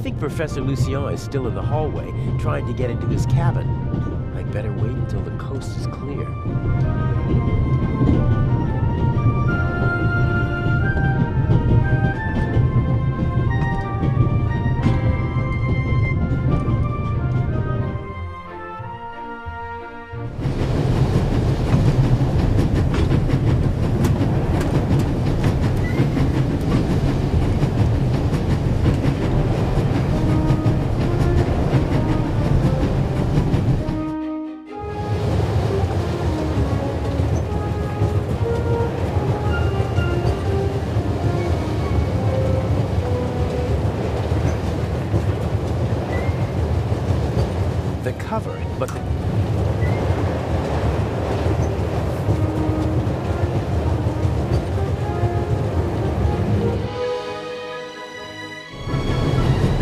think Professor Lucien is still in the hallway, trying to get into his cabin. I'd better wait until the coast is clear. Cover, but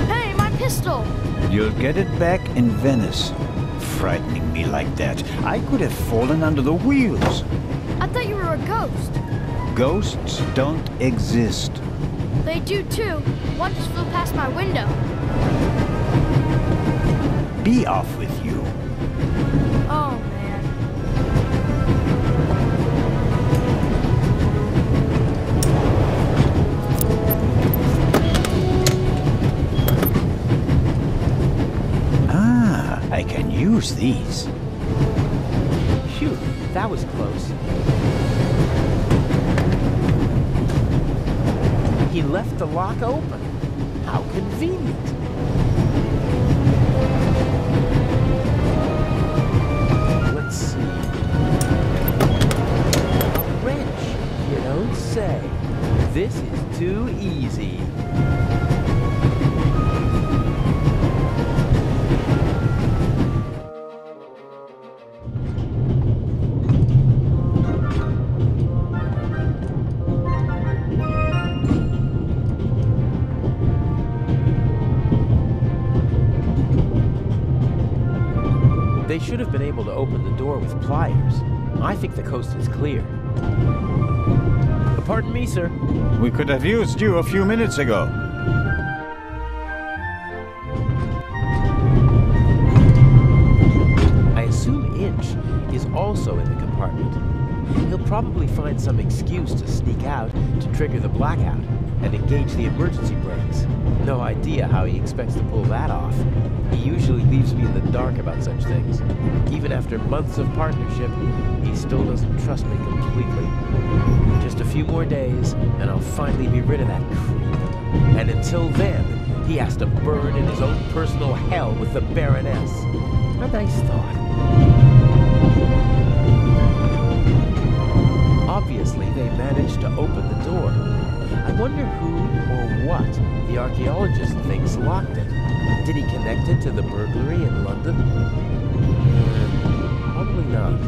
Hey, my pistol! You'll get it back in Venice. Frightening me like that. I could have fallen under the wheels. I thought you were a ghost. Ghosts don't exist. They do too. One just flew past my window. Be off with you. Oh, man. Ah, I can use these. Phew, that was close. He left the lock open. How convenient. Let's see. Wrench, you don't say. This is too easy. They should have been able to open the door with pliers. I think the coast is clear. Pardon me, sir. We could have used you a few minutes ago. I assume Inch is also in the compartment. He'll probably find some excuse to sneak out to trigger the blackout and engage the emergency brakes. No idea how he expects to pull that off. He usually leaves me in the dark about such things. Even after months of partnership, he still doesn't trust me completely. Just a few more days, and I'll finally be rid of that creep. And until then, he has to burn in his own personal hell with the Baroness. A nice thought. Obviously, they managed to open the door. I wonder who or what the archaeologist thinks locked it. Did he connect it to the burglary in London? Probably not.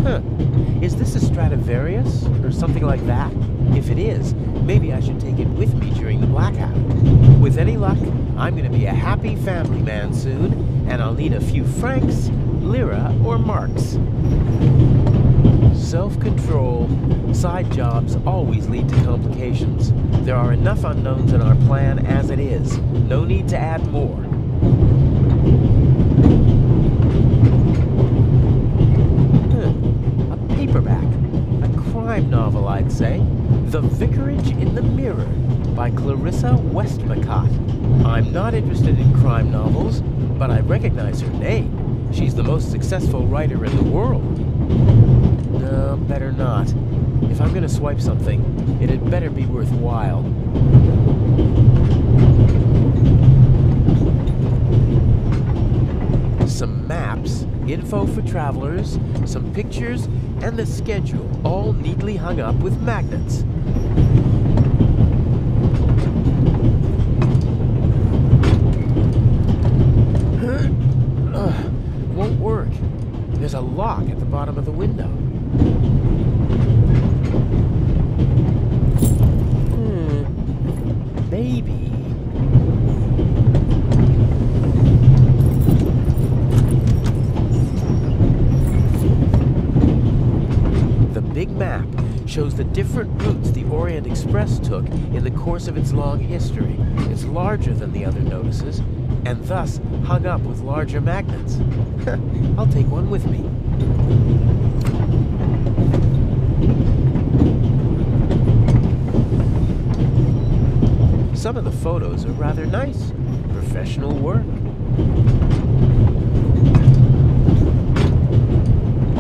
Huh. Is this a Stradivarius or something like that? If it is, maybe I should take it with me during the blackout. With any luck, I'm going to be a happy family man soon, and I'll need a few francs, lira, or marks. Self-control. Side jobs always lead to complications. There are enough unknowns in our plan as it is. No need to add more. A paperback. A crime novel, I'd say. The Vicarage in the Mirror by Clarissa Westmacott. I'm not interested in crime novels, but I recognize her name. She's the most successful writer in the world. No, better not. If I'm gonna swipe something, it had better be worthwhile. Some maps, info for travelers, some pictures, and the schedule, all neatly hung up with magnets. Won't work. There's a lock at the bottom of the window. Maybe. shows the different routes the Orient Express took in the course of its long history. It's larger than the other notices, and thus hung up with larger magnets. I'll take one with me. Some of the photos are rather nice. Professional work.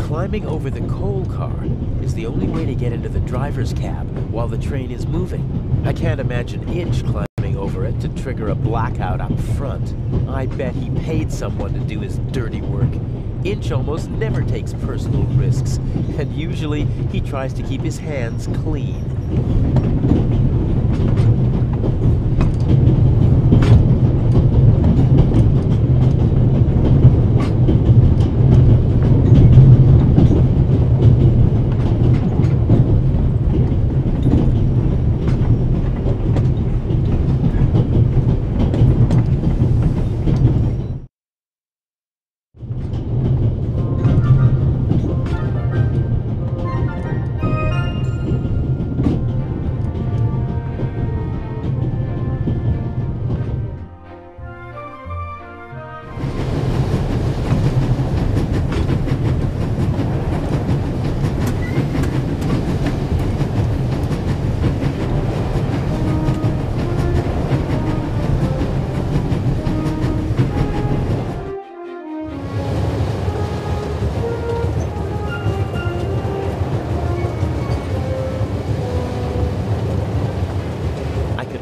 Climbing over the coal car is the only way to get into the driver's cab while the train is moving. I can't imagine Inch climbing over it to trigger a blackout up front. I bet he paid someone to do his dirty work. Inch almost never takes personal risks, and usually he tries to keep his hands clean.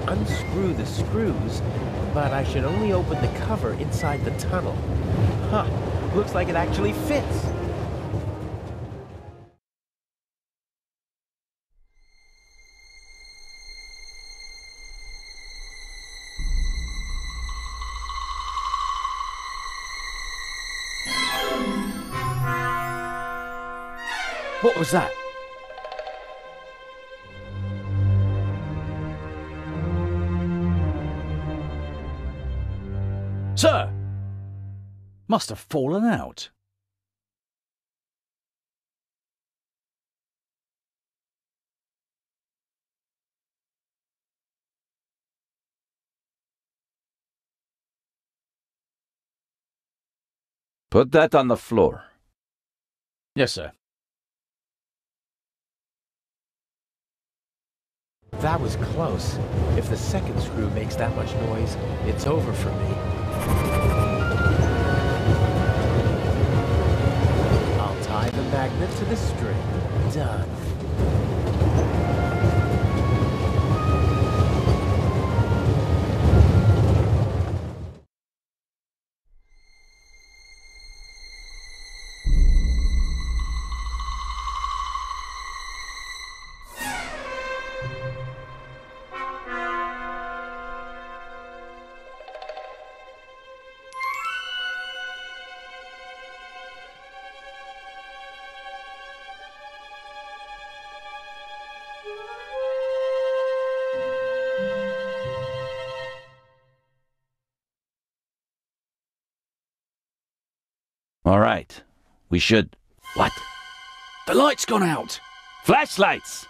Unscrew the screws, but I should only open the cover inside the tunnel. Huh, looks like it actually fits. What was that? Sir! Must have fallen out. Put that on the floor. Yes, sir. That was close. If the second screw makes that much noise, it's over for me. I'll tie the magnet to the string. Done. All right. We should... What? The light's gone out! Flashlights!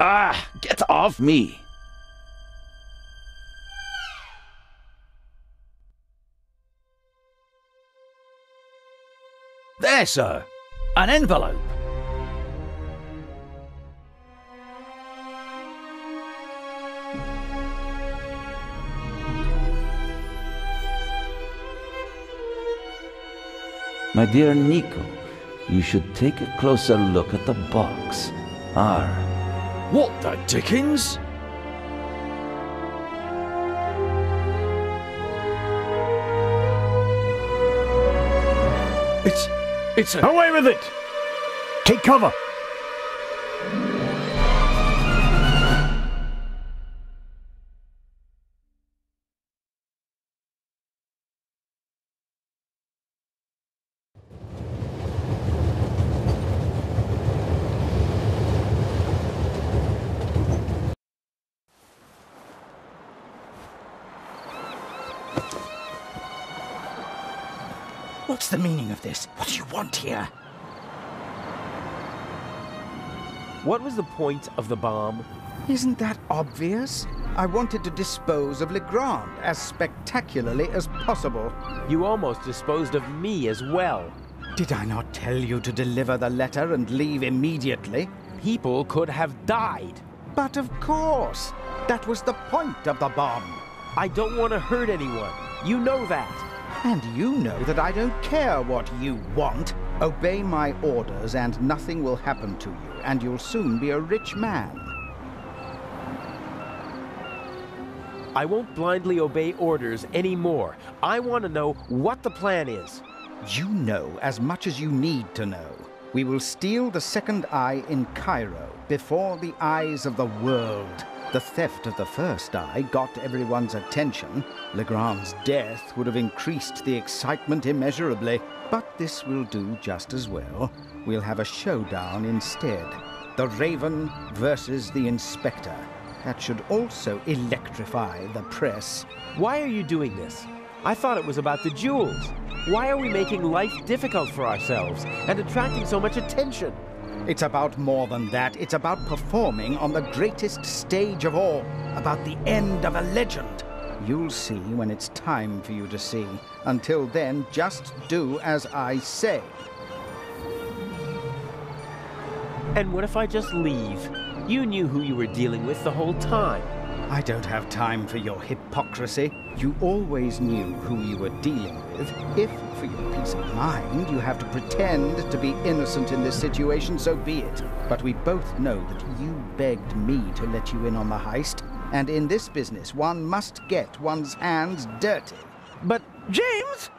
Ah! Get off me! There, sir! An envelope! My dear Nico, you should take a closer look at the box. R. What the dickens? It's a... Away with it! Take cover! What's the meaning of this? What do you want here? What was the point of the bomb? Isn't that obvious? I wanted to dispose of Legrand as spectacularly as possible. You almost disposed of me as well. Did I not tell you to deliver the letter and leave immediately? People could have died. But of course! That was the point of the bomb. I don't want to hurt anyone. You know that. And you know that I don't care what you want. Obey my orders and nothing will happen to you, and you'll soon be a rich man. I won't blindly obey orders anymore. I want to know what the plan is. You know as much as you need to know. We will steal the second eye in Cairo before the eyes of the world. The theft of the first eye got everyone's attention. Legrand's death would have increased the excitement immeasurably. But this will do just as well. We'll have a showdown instead. The Raven versus the Inspector. That should also electrify the press. Why are you doing this? I thought it was about the jewels. Why are we making life difficult for ourselves and attracting so much attention? It's about more than that. It's about performing on the greatest stage of all. About the end of a legend. You'll see when it's time for you to see. Until then, just do as I say. And what if I just leave? You knew who you were dealing with the whole time. I don't have time for your hypocrisy. You always knew who you were dealing with. If, for your peace of mind, you have to pretend to be innocent in this situation, so be it. But we both know that you begged me to let you in on the heist. And in this business, one must get one's hands dirty. But James!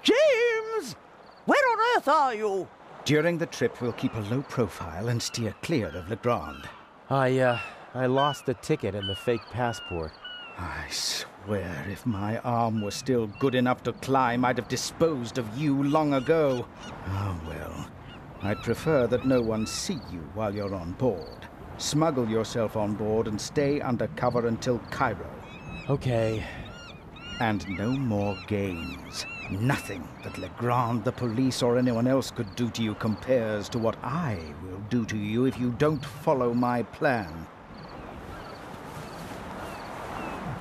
James! Where on earth are you? During the trip, we'll keep a low profile and steer clear of Legrand. I lost the ticket and the fake passport. I swear, if my arm was still good enough to climb, I'd have disposed of you long ago. Oh, well. I'd prefer that no one see you while you're on board. Smuggle yourself on board and stay under cover until Cairo. Okay. And no more games. Nothing that Legrand, the police, or anyone else could do to you compares to what I will do to you if you don't follow my plan.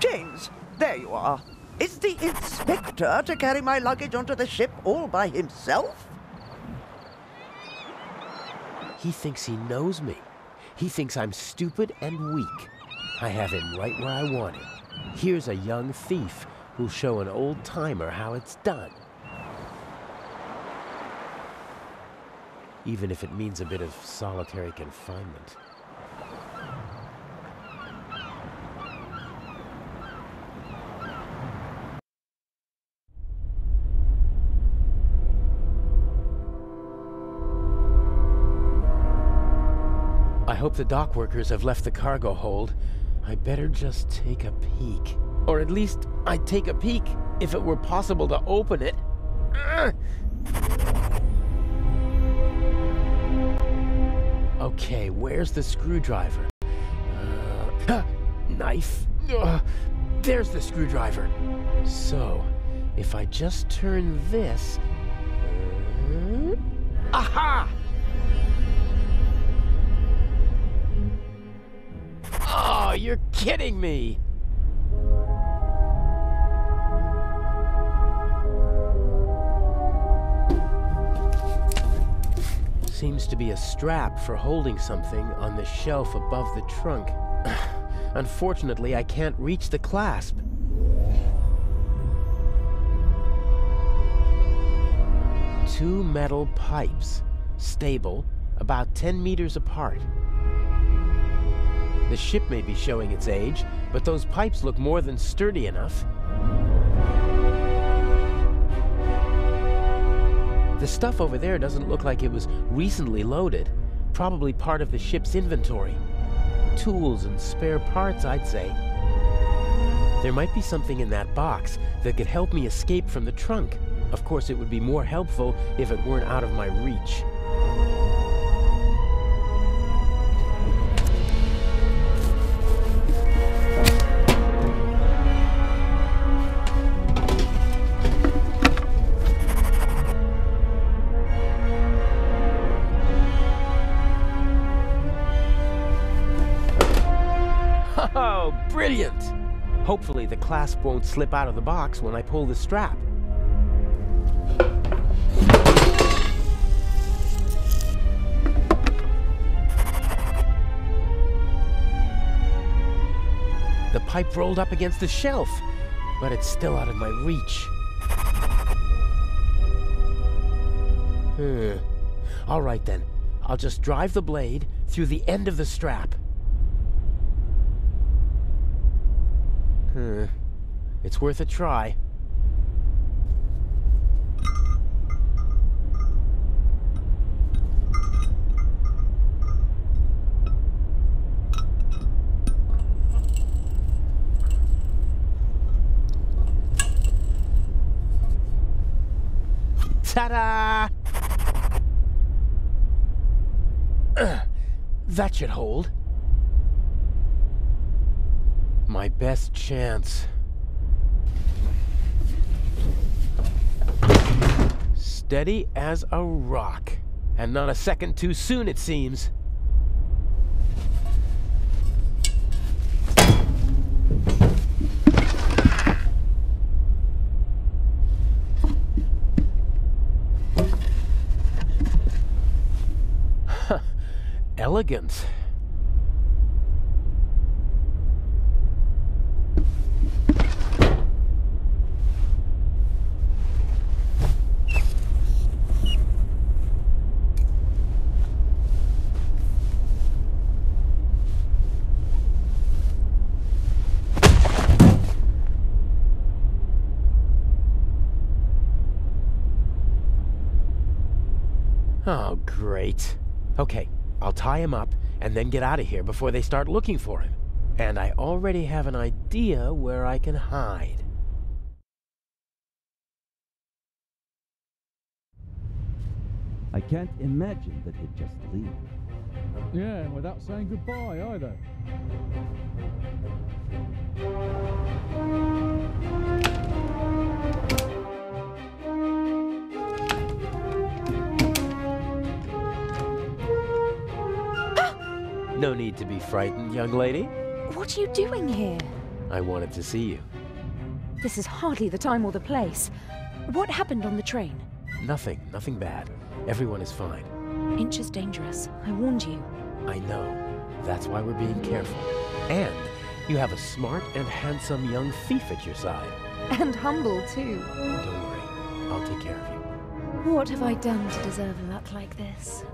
James, there you are. Is the inspector to carry my luggage onto the ship all by himself? He thinks he knows me. He thinks I'm stupid and weak. I have him right where I want him. Here's a young thief who'll show an old-timer how it's done. Even if it means a bit of solitary confinement. I hope the dock workers have left the cargo hold. I better just take a peek. Or at least, I'd take a peek if it were possible to open it. Okay, where's the screwdriver? Knife. There's the screwdriver. So, if I just turn this... Aha! Oh, you're kidding me! Seems to be a strap for holding something on the shelf above the trunk. Unfortunately, I can't reach the clasp. Two metal pipes, stable, about 10 meters apart. The ship may be showing its age, but those pipes look more than sturdy enough. The stuff over there doesn't look like it was recently loaded. Probably part of the ship's inventory. Tools and spare parts, I'd say. There might be something in that box that could help me escape from the trunk. Of course, it would be more helpful if it weren't out of my reach. Brilliant! Hopefully the clasp won't slip out of the box when I pull the strap. The pipe rolled up against the shelf, but it's still out of my reach. All right then, I'll just drive the blade through the end of the strap. It's worth a try. Ta-da! That should hold. My best chance. Steady as a rock. And not a second too soon, it seems. Elegant. Oh, great. Okay. I'll tie him up and then get out of here before they start looking for him. And I already have an idea where I can hide. I can't imagine that he'd just leave. Yeah, without saying goodbye either. No need to be frightened, young lady. What are you doing here? I wanted to see you. This is hardly the time or the place. What happened on the train? Nothing bad. Everyone is fine. Inch is dangerous. I warned you. I know. That's why we're being careful. And you have a smart and handsome young thief at your side. And humble, too. Don't worry. I'll take care of you. What have I done to deserve luck like this?